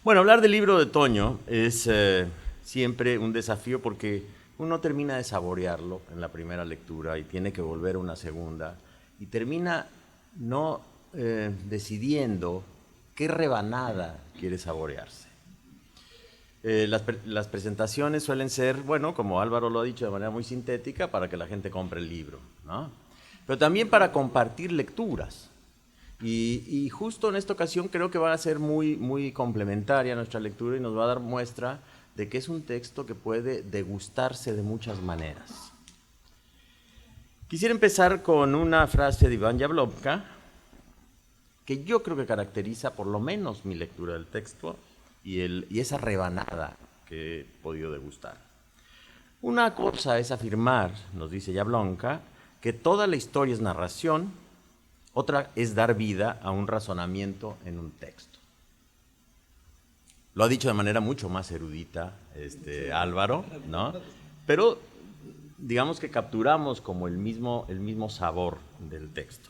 Bueno, hablar del libro de Toño es siempre un desafío porque uno termina de saborearlo en la primera lectura y tiene que volver a una segunda y termina no decidiendo qué rebanada quiere saborearse. Las presentaciones suelen ser, bueno, como Álvaro lo ha dicho de manera muy sintética, para que la gente compre el libro, ¿no? Pero también para compartir lecturas. Y justo en esta ocasión creo que va a ser muy complementaria nuestra lectura y nos va a dar muestra de que es un texto que puede degustarse de muchas maneras. Quisiera empezar con una frase de Iván Jablonka que yo creo que caracteriza por lo menos mi lectura del texto y esa rebanada que he podido degustar. Una cosa es afirmar, nos dice Jablonka, que toda la historia es narración. Otra es dar vida a un razonamiento en un texto. Lo ha dicho de manera mucho más erudita Álvaro, ¿no? Pero digamos que capturamos como el mismo sabor del texto.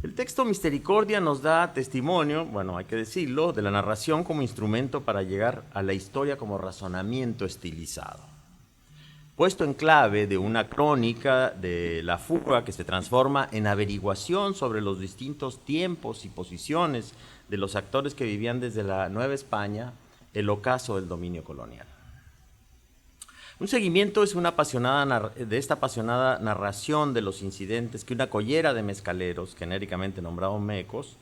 El texto Misericordia nos da testimonio, bueno, hay que decirlo, de la narración como instrumento para llegar a la historia como razonamiento estilizado. Puesto en clave de una crónica de la fuga que se transforma en averiguación sobre los distintos tiempos y posiciones de los actores que vivían desde la Nueva España, el ocaso del dominio colonial. Un seguimiento es de esta apasionada narración de los incidentes que una collera de mezcaleros, genéricamente nombrados mecos,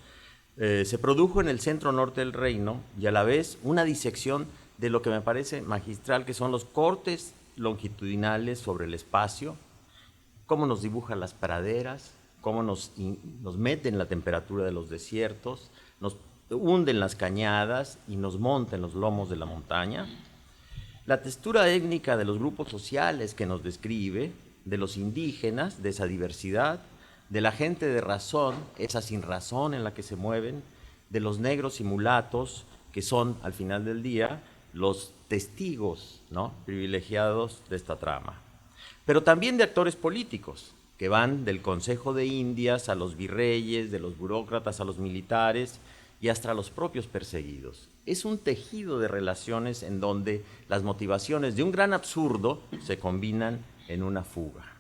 se produjo en el centro norte del reino y a la vez una disección de lo que me parece magistral, que son los cortes longitudinales sobre el espacio, cómo nos dibujan las praderas, cómo nos meten la temperatura de los desiertos, nos hunden las cañadas y nos monta en los lomos de la montaña. La textura étnica de los grupos sociales que nos describe, de los indígenas, de esa diversidad, de la gente de razón, esa sin razón en la que se mueven, de los negros y mulatos, que son, al final del día, los testigos, ¿no?, privilegiados de esta trama. Pero también de actores políticos, que van del Consejo de Indias a los virreyes, de los burócratas a los militares y hasta a los propios perseguidos. Es un tejido de relaciones en donde las motivaciones de un gran absurdo se combinan en una fuga.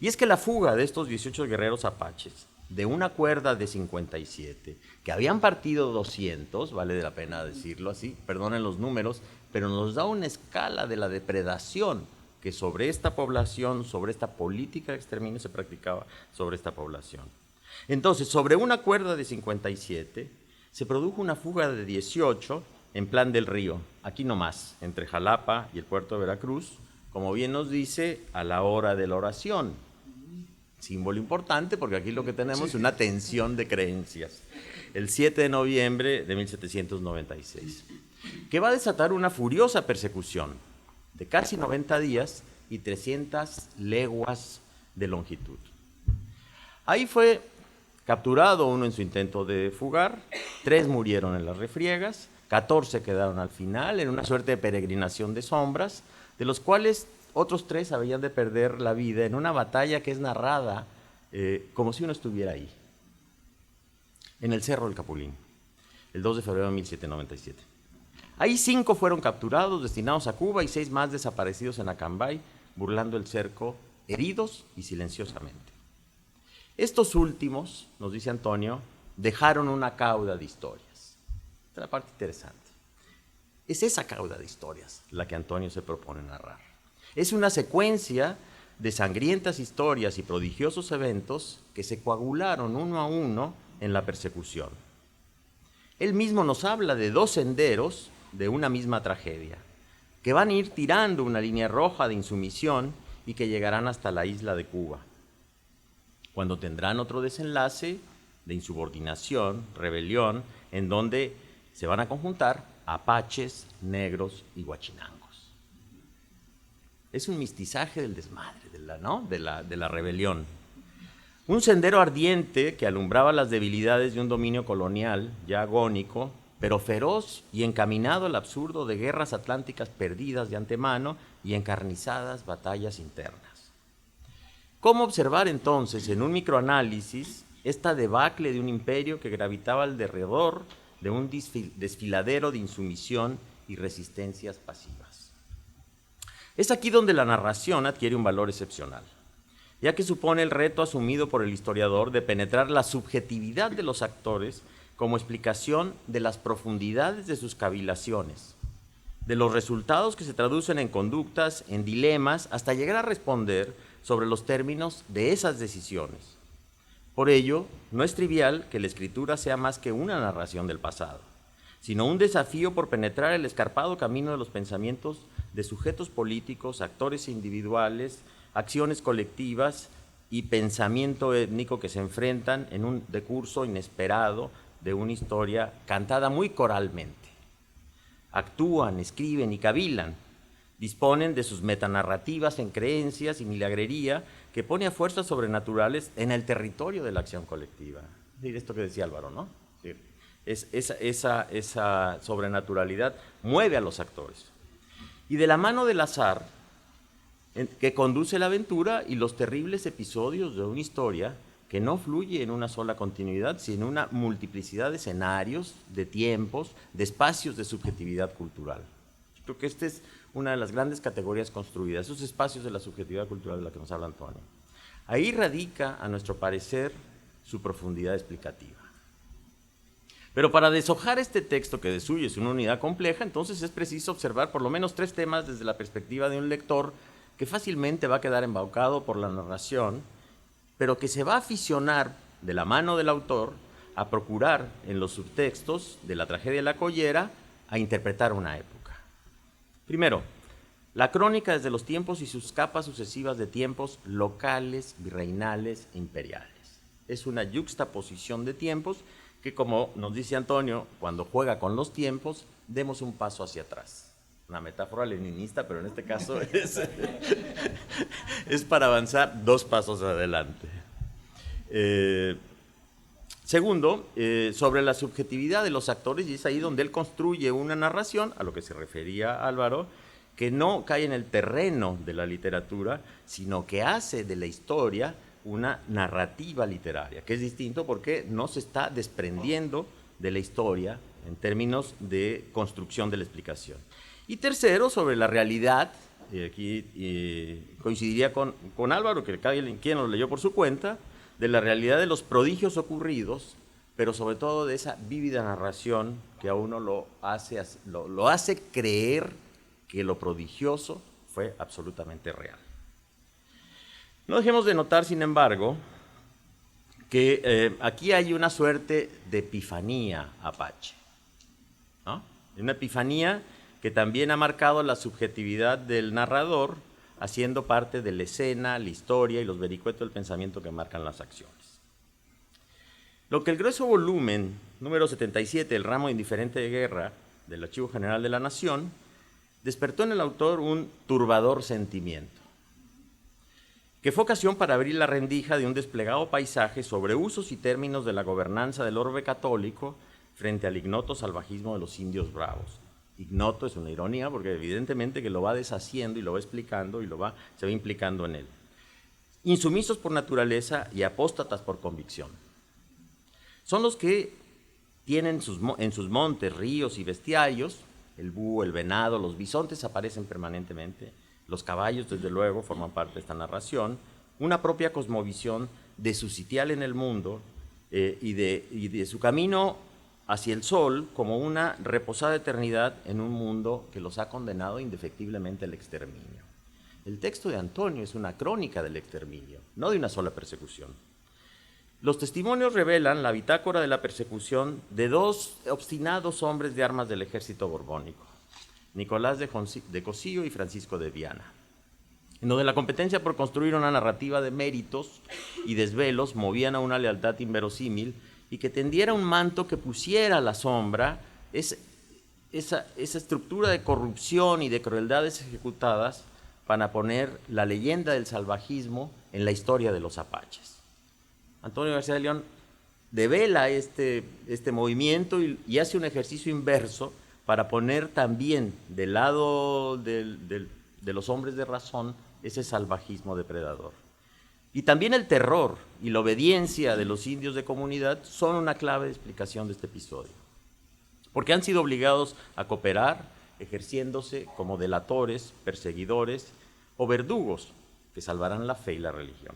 Y es que la fuga de estos 18 guerreros apaches, de una cuerda de 57, que habían partido 200, vale la pena decirlo así, perdonen los números, pero nos da una escala de la depredación que sobre esta población, sobre esta política de exterminio se practicaba sobre esta población. Entonces, sobre una cuerda de 57, se produjo una fuga de 18 en Plan del Río, aquí nomás, entre Jalapa y el puerto de Veracruz, como bien nos dice, a la hora de la oración. Símbolo importante porque aquí lo que tenemos es una tensión de creencias. El 7 de noviembre de 1796, que va a desatar una furiosa persecución de casi 90 días y 300 leguas de longitud. Ahí fue capturado uno en su intento de fugar, 3 murieron en las refriegas, 14 quedaron al final en una suerte de peregrinación de sombras, de los cuales otros 3 habían de perder la vida en una batalla que es narrada como si uno estuviera ahí, en el Cerro del Capulín, el 2 de febrero de 1797. Ahí 5 fueron capturados, destinados a Cuba, y 6 más desaparecidos en Acambay, burlando el cerco, heridos y silenciosamente. Estos últimos, nos dice Antonio, dejaron una cauda de historias. Esta es la parte interesante. Es esa cauda de historias la que Antonio se propone narrar. Es una secuencia de sangrientas historias y prodigiosos eventos que se coagularon uno a uno en la persecución. Él mismo nos habla de 2 senderos de una misma tragedia, que van a ir tirando una línea roja de insumisión y que llegarán hasta la isla de Cuba, cuando tendrán otro desenlace de insubordinación, rebelión, en donde se van a conjuntar apaches, negros y huachinangos. Es un mestizaje del desmadre, de la rebelión. Un sendero ardiente que alumbraba las debilidades de un dominio colonial ya agónico, pero feroz y encaminado al absurdo de guerras atlánticas perdidas de antemano y encarnizadas batallas internas. ¿Cómo observar entonces en un microanálisis esta debacle de un imperio que gravitaba alrededor de un desfiladero de insumisión y resistencias pasivas. Es aquí donde la narración adquiere un valor excepcional, ya que supone el reto asumido por el historiador de penetrar la subjetividad de los actores como explicación de las profundidades de sus cavilaciones, de los resultados que se traducen en conductas, en dilemas, hasta llegar a responder sobre los términos de esas decisiones. Por ello, no es trivial que la escritura sea más que una narración del pasado, sino un desafío por penetrar el escarpado camino de los pensamientos de sujetos políticos, actores individuales, acciones colectivas y pensamiento étnico que se enfrentan en un decurso inesperado de una historia cantada muy coralmente. Actúan, escriben y cavilan, disponen de sus metanarrativas en creencias y milagrería que pone a fuerzas sobrenaturales en el territorio de la acción colectiva. Es decir, esto que decía Álvaro, ¿no? Es decir, esa sobrenaturalidad mueve a los actores. Y de la mano del azar, que conduce la aventura y los terribles episodios de una historia que no fluye en una sola continuidad, sino en una multiplicidad de escenarios, de tiempos, de espacios de subjetividad cultural. Yo creo que esta es una de las grandes categorías construidas, esos espacios de la subjetividad cultural de la que nos habla Antonio. Ahí radica, a nuestro parecer, su profundidad explicativa. Pero para deshojar este texto que de suyo es una unidad compleja, entonces es preciso observar por lo menos 3 temas desde la perspectiva de un lector que fácilmente va a quedar embaucado por la narración, pero que se va a aficionar de la mano del autor a procurar en los subtextos de la tragedia de la Collera a interpretar una época. Primero, la crónica desde los tiempos y sus capas sucesivas de tiempos locales, virreinales e imperiales. Es una yuxtaposición de tiempos que, como nos dice Antonio, cuando juega con los tiempos, demos un paso hacia atrás. Una metáfora leninista, pero en este caso es para avanzar 2 pasos adelante. Segundo, sobre la subjetividad de los actores, y es ahí donde él construye una narración, a lo que se refería Álvaro, que no cae en el terreno de la literatura, sino que hace de la historia una narrativa literaria, que es distinto porque no se está desprendiendo de la historia en términos de construcción de la explicación. Y tercero, sobre la realidad, aquí coincidiría con Álvaro, que quien lo leyó por su cuenta, de la realidad de los prodigios ocurridos, pero sobre todo de esa vívida narración que a uno lo hace creer que lo prodigioso fue absolutamente real. No dejemos de notar, sin embargo, que aquí hay una suerte de epifanía apache, ¿no? Una epifanía que también ha marcado la subjetividad del narrador, haciendo parte de la escena, la historia y los vericuetos del pensamiento que marcan las acciones. Lo que el grueso volumen número 77, el ramo indiferente de guerra del Archivo General de la Nación, despertó en el autor un turbador sentimiento, que fue ocasión para abrir la rendija de un desplegado paisaje sobre usos y términos de la gobernanza del orbe católico frente al ignoto salvajismo de los indios bravos. Ignoto es una ironía porque evidentemente que lo va deshaciendo y lo va explicando y se va implicando en él. Insumisos por naturaleza y apóstatas por convicción. Son los que tienen en sus montes, ríos y bestiarios, el búho, el venado, los bisontes aparecen permanentemente, los caballos desde luego forman parte de esta narración, una propia cosmovisión de su sitial en el mundo y de su camino hacia el sol como una reposada eternidad en un mundo que los ha condenado indefectiblemente al exterminio. El texto de Antonio es una crónica del exterminio, no de una sola persecución. Los testimonios revelan la bitácora de la persecución de 2 obstinados hombres de armas del ejército borbónico, Nicolás de Cosío y Francisco de Viana, en donde la competencia por construir una narrativa de méritos y desvelos movían a una lealtad inverosímil y que tendiera un manto que pusiera a la sombra esa estructura de corrupción y de crueldades ejecutadas para poner la leyenda del salvajismo en la historia de los apaches. Antonio García de León devela este movimiento y hace un ejercicio inverso para poner también del lado de los hombres de razón ese salvajismo depredador. Y también el terror y la obediencia de los indios de comunidad son una clave de explicación de este episodio. porque han sido obligados a cooperar, ejerciéndose como delatores, perseguidores o verdugos que salvarán la fe y la religión.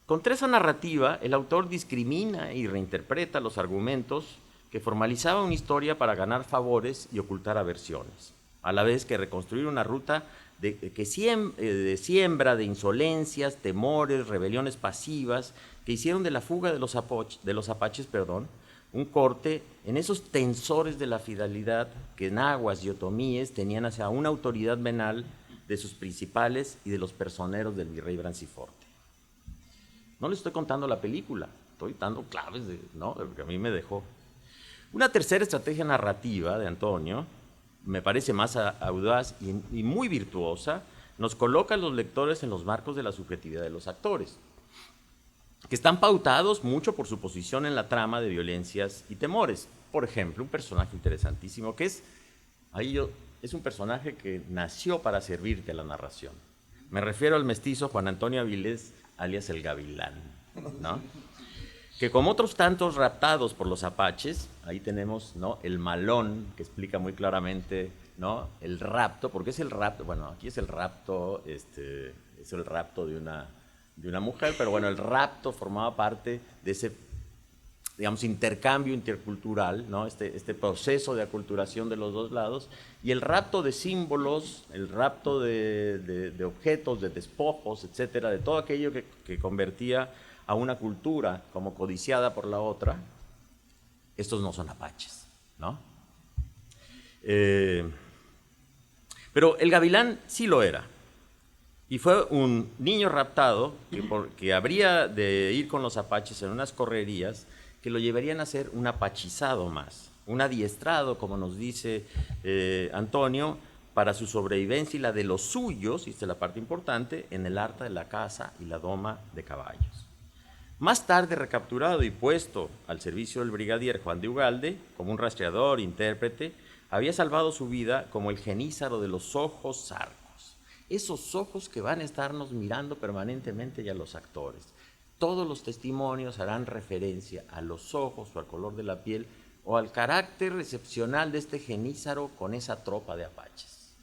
Contra esa narrativa, el autor discrimina y reinterpreta los argumentos que formalizaban una historia para ganar favores y ocultar aversiones, a la vez que reconstruir una ruta de siembra de insolencias, temores, rebeliones pasivas que hicieron de la fuga de los apaches, un corte en esos tensores de la fidelidad que nahuas y otomíes tenían hacia una autoridad venal de sus principales y de los personeros del virrey Branciforte. No les estoy contando la película, estoy dando claves de lo que a mí me dejó. Una tercera estrategia narrativa de Antonio, me parece más audaz y muy virtuosa, nos coloca a los lectores en los marcos de la subjetividad de los actores, que están pautados mucho por su posición en la trama de violencias y temores. Por ejemplo, un personaje interesantísimo que es un personaje que nació para servirte a la narración. Me refiero al mestizo Juan Antonio Avilés, alias el Gavilán, ¿no? Que como otros tantos raptados por los apaches, ahí tenemos, ¿no?, el malón, que explica muy claramente, ¿no?, el rapto. ¿Por qué es el rapto? Bueno, aquí es el rapto, es el rapto de una mujer, pero bueno, el rapto formaba parte de ese, digamos, intercambio intercultural, ¿no?, este proceso de aculturación de los dos lados, y el rapto de símbolos, el rapto de objetos, de despojos, etcétera, de todo aquello que convertía a una cultura como codiciada por la otra. Estos no son apaches, ¿no? Pero el Gavilán sí lo era, y fue un niño raptado que habría de ir con los apaches en unas correrías que lo llevarían a ser un apachizado más, un adiestrado, como nos dice Antonio, para su sobrevivencia y la de los suyos, y esta es la parte importante, en el arte de la caza y la doma de caballos. Más tarde recapturado y puesto al servicio del brigadier Juan de Ugalde, como un rastreador, intérprete, había salvado su vida como el genízaro de los ojos zarcos. Esos ojos que van a estarnos mirando permanentemente y a los actores. Todos los testimonios harán referencia a los ojos o al color de la piel o al carácter excepcional de este genízaro con esa tropa de apaches.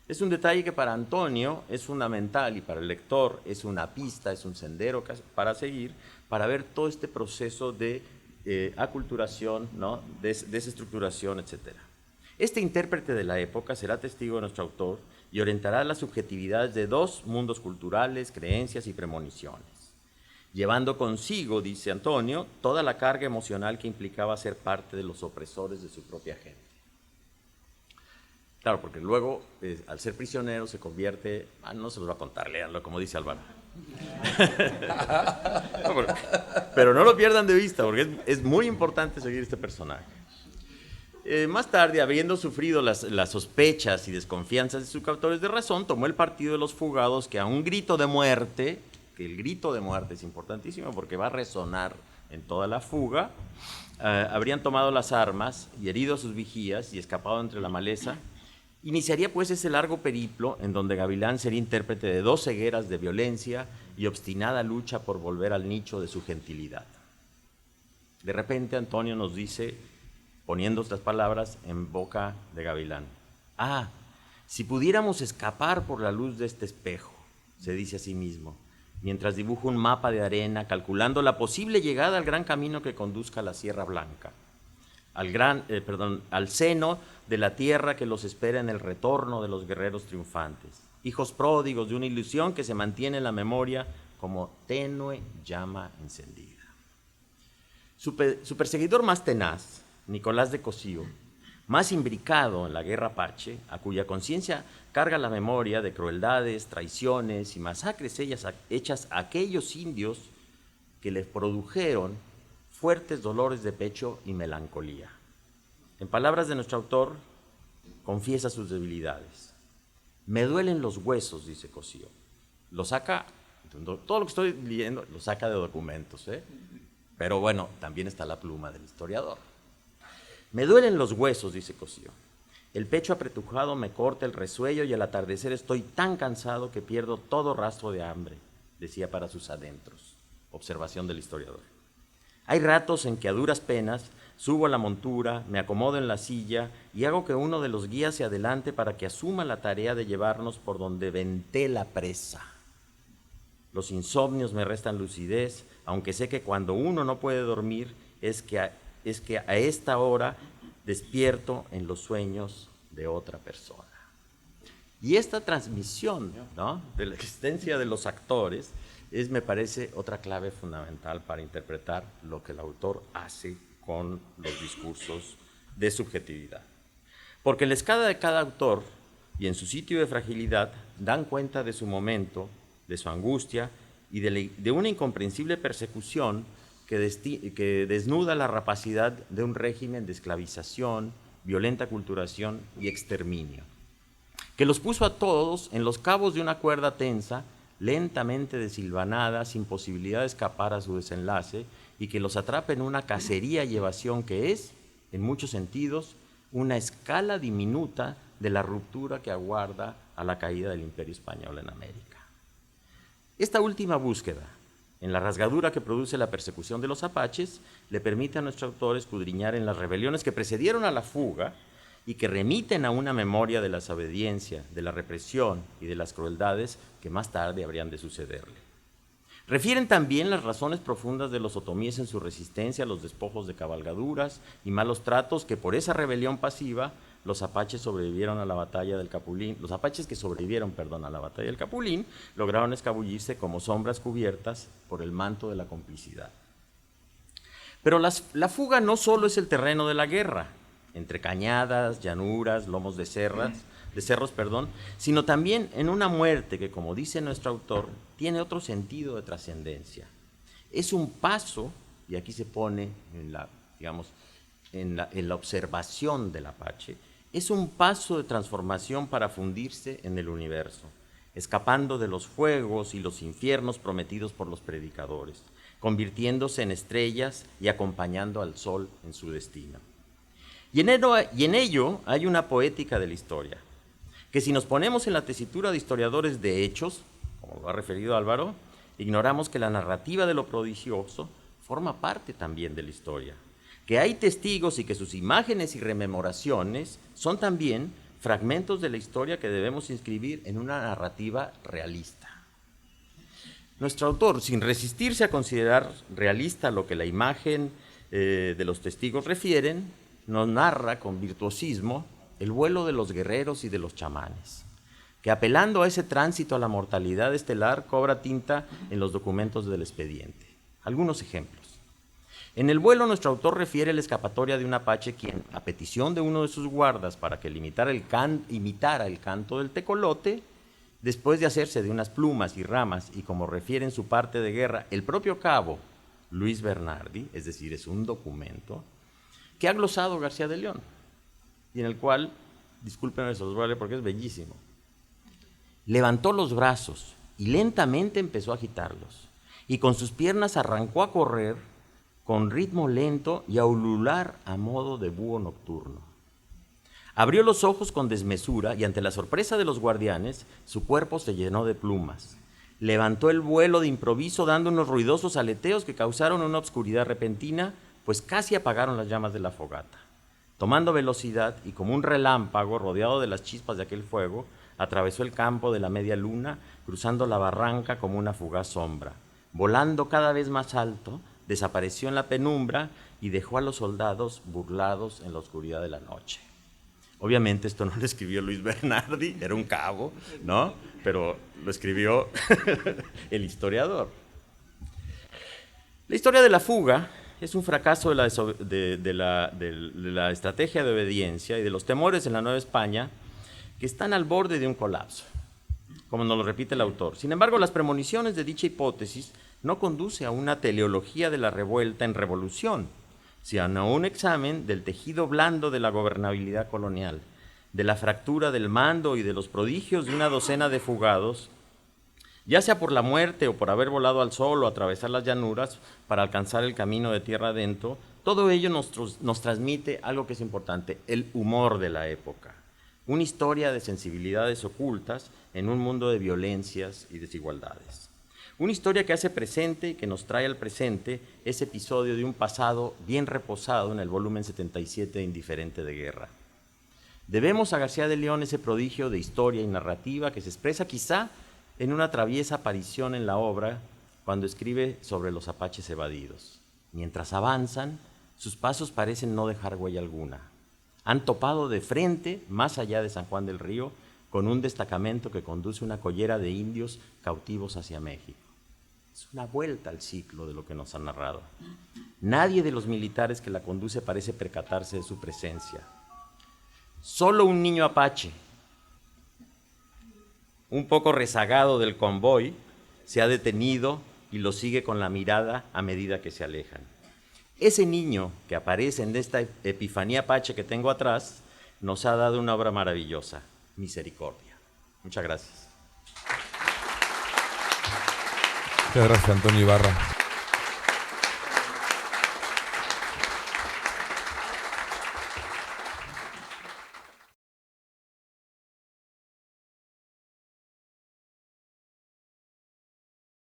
Es un detalle que para Antonio es fundamental y para el lector es una pista, es un sendero para seguir, para ver todo este proceso de aculturación, ¿no?, desestructuración, etc. Este intérprete de la época será testigo de nuestro autor y orientará las subjetividades de dos mundos culturales, creencias y premoniciones, llevando consigo, dice Antonio, toda la carga emocional que implicaba ser parte de los opresores de su propia gente. Claro, porque luego, al ser prisionero, se convierte... no se los va a contar, léanlo, como dice Álvaro. Pero no lo pierdan de vista, porque es muy importante seguir este personaje. Más tarde, habiendo sufrido las sospechas y desconfianzas de sus captores de razón, tomó el partido de los fugados que a un grito de muerte, que el grito de muerte es importantísimo porque va a resonar en toda la fuga, habrían tomado las armas y herido a sus vigías y escapado entre la maleza. Iniciaría pues ese largo periplo en donde Gavilán sería intérprete de dos cegueras de violencia y obstinada lucha por volver al nicho de su gentilidad. De repente Antonio nos dice, poniendo estas palabras en boca de Gavilán: si pudiéramos escapar por la luz de este espejo, se dice a sí mismo, mientras dibuja un mapa de arena calculando la posible llegada al gran camino que conduzca a la Sierra Blanca, al seno de la tierra que los espera en el retorno de los guerreros triunfantes, hijos pródigos de una ilusión que se mantiene en la memoria como tenue llama encendida. Su perseguidor más tenaz, Nicolás de Cosío, más imbricado en la guerra apache, a cuya conciencia carga la memoria de crueldades, traiciones y masacres hechas a aquellos indios que les produjeron fuertes dolores de pecho y melancolía. En palabras de nuestro autor, confiesa sus debilidades. Me duelen los huesos, dice Cosío. Lo saca, todo lo que estoy leyendo, lo saca de documentos, Pero bueno, también está la pluma del historiador. Me duelen los huesos, dice Cosío. El pecho apretujado me corta el resuello y al atardecer estoy tan cansado que pierdo todo rastro de hambre, decía para sus adentros. Observación del historiador. Hay ratos en que a duras penas subo a la montura, me acomodo en la silla y hago que uno de los guías se adelante para que asuma la tarea de llevarnos por donde venté la presa. Los insomnios me restan lucidez, aunque sé que cuando uno no puede dormir es que a esta hora despierto en los sueños de otra persona. Y esta transmisión, ¿no?, de la existencia de los actores me parece, otra clave fundamental para interpretar lo que el autor hace con los discursos de subjetividad. Porque la escala de cada autor y en su sitio de fragilidad dan cuenta de su momento, de su angustia y de una incomprensible persecución que desnuda la rapacidad de un régimen de esclavización, violenta culturación y exterminio, que los puso a todos en los cabos de una cuerda tensa, lentamente desilvanada, sin posibilidad de escapar a su desenlace, y que los atrapa en una cacería y evasión que es, en muchos sentidos, una escala diminuta de la ruptura que aguarda a la caída del Imperio Español en América. Esta última búsqueda, en la rasgadura que produce la persecución de los apaches, le permite a nuestro autor escudriñar en las rebeliones que precedieron a la fuga y que remiten a una memoria de la desobediencia, de la represión y de las crueldades que más tarde habrían de sucederle. Refieren también las razones profundas de los otomíes en su resistencia a los despojos de cabalgaduras y malos tratos que por esa rebelión pasiva los apaches sobrevivieron a la batalla del Capulín. Los apaches que sobrevivieron, a la batalla del Capulín, lograron escabullirse como sombras cubiertas por el manto de la complicidad. Pero la fuga no solo es el terreno de la guerra, entre cañadas, llanuras, lomos de cerros, sino también en una muerte que, como dice nuestro autor, tiene otro sentido de trascendencia. Es un paso, y aquí se pone en la observación del apache, es un paso de transformación para fundirse en el universo, escapando de los fuegos y los infiernos prometidos por los predicadores, convirtiéndose en estrellas y acompañando al sol en su destino. Y en ello hay una poética de la historia, que si nos ponemos en la tesitura de historiadores de hechos, como lo ha referido Álvaro, ignoramos que la narrativa de lo prodigioso forma parte también de la historia, que hay testigos y que sus imágenes y rememoraciones son también fragmentos de la historia que debemos inscribir en una narrativa realista. Nuestro autor, sin resistirse a considerar realista lo que la imagen de los testigos refieren, nos narra con virtuosismo el vuelo de los guerreros y de los chamanes, que apelando a ese tránsito a la mortalidad estelar cobra tinta en los documentos del expediente. Algunos ejemplos. En el vuelo, nuestro autor refiere la escapatoria de un apache quien, a petición de uno de sus guardas para que imitara el canto del tecolote, después de hacerse de unas plumas y ramas, y como refiere en su parte de guerra el propio cabo Luis Bernardi, es decir, es un documento, que ha glosado García de León, y en el cual, discúlpenme, se los voy a leer porque es bellísimo. Levantó los brazos y lentamente empezó a agitarlos, y con sus piernas arrancó a correr con ritmo lento y a ulular a modo de búho nocturno. Abrió los ojos con desmesura y ante la sorpresa de los guardianes, su cuerpo se llenó de plumas. Levantó el vuelo de improviso dando unos ruidosos aleteos que causaron una obscuridad repentina, pues casi apagaron las llamas de la fogata. Tomando velocidad y como un relámpago rodeado de las chispas de aquel fuego, atravesó el campo de la media luna, cruzando la barranca como una fugaz sombra. Volando cada vez más alto, desapareció en la penumbra y dejó a los soldados burlados en la oscuridad de la noche. Obviamente esto no lo escribió Luis Bernardi, era un cabo, ¿no? Pero lo escribió el historiador. La historia de la fuga es un fracaso de la estrategia de obediencia y de los temores en la Nueva España que están al borde de un colapso, como nos lo repite el autor. Sin embargo, las premoniciones de dicha hipótesis no conduce a una teleología de la revuelta en revolución, sino a un examen del tejido blando de la gobernabilidad colonial, de la fractura del mando y de los prodigios de una docena de fugados, ya sea por la muerte o por haber volado al sol o atravesar las llanuras para alcanzar el camino de tierra adentro. Todo ello nos transmite algo que es importante, el humor de la época, una historia de sensibilidades ocultas en un mundo de violencias y desigualdades. Una historia que hace presente y que nos trae al presente ese episodio de un pasado bien reposado en el volumen 77 de Indiferente de Guerra. Debemos a García de León ese prodigio de historia y narrativa que se expresa quizá en una traviesa aparición en la obra cuando escribe sobre los apaches evadidos. Mientras avanzan, sus pasos parecen no dejar huella alguna. Han topado de frente, más allá de San Juan del Río, con un destacamento que conduce una collera de indios cautivos hacia México. Es una vuelta al ciclo de lo que nos han narrado. Nadie de los militares que la conduce parece percatarse de su presencia. Solo un niño apache, un poco rezagado del convoy, se ha detenido y lo sigue con la mirada a medida que se alejan. Ese niño que aparece en esta epifanía apache que tengo atrás nos ha dado una obra maravillosa, Misericordia. Muchas gracias. Muchas gracias, Antonio Ibarra.